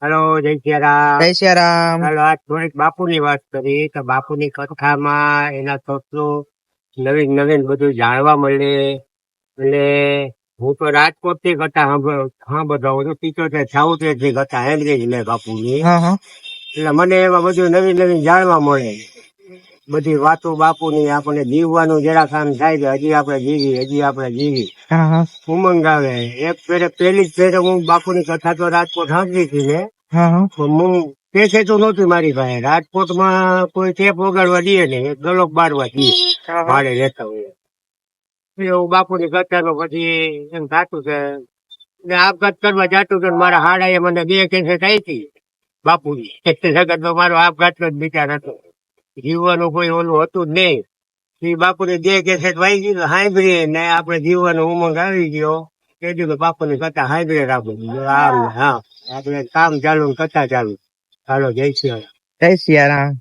Hello, જય સિયારામ. જય શ્રી રામ. હાલો, આજ થોડીક બાપુની વાત કરી તો બાપુની કથામાં એના તત્વો નવીન નવીન બધું જાણવા મળે. એટલે હું તો રાજકોટ થી કથા સાંભળતો હોઉં છું. 75 થી કથા સાંભળી મેં બાપુની. હા હા એટલે મને એમાં બધું નવીન નવીન જાણવા મળે. બધી વાતો બાપુની આપણને જીવવાનું જરાક આમ થાય કે હજી આપણે જીવી હા હા ઉમંગ આવે. એક ફેરે પેલી જ ફેરે હું બાપુની કથા તો રાજકોટ સાંભળી હતી ને, હા હા પણ હું પેસે તો નહોતી મારી પાસે. રાજકોટમાં કોઈ ટેપ વગાડવા દે ને ગલોક બારવા દે ભાડે રહેતા હોય. એવું બાપુની કથા નો પછી એમ થતું કે આપઘાત કરવા જતું કે મારા હાડાએ મને 2 કેસેટ આપી બાપુની. જગત નો મારો આપઘાત નો જ વિચાર હતો. જીવવાનું કોઈ ઓલું હતું જ નહીં. એ બાપુની 2 કેસેટ વાગી ગઈ સાંભળી ને આપણે જીવવાનો ઉમંગ આવી ગયો. કીધું બાપુની કથા સાંભળી રાખું. આમ હા આપણે કામ ચાલુ ને કથા ચાલુ. હાલો, જય શ્રી રામ. જય સિયા રામ.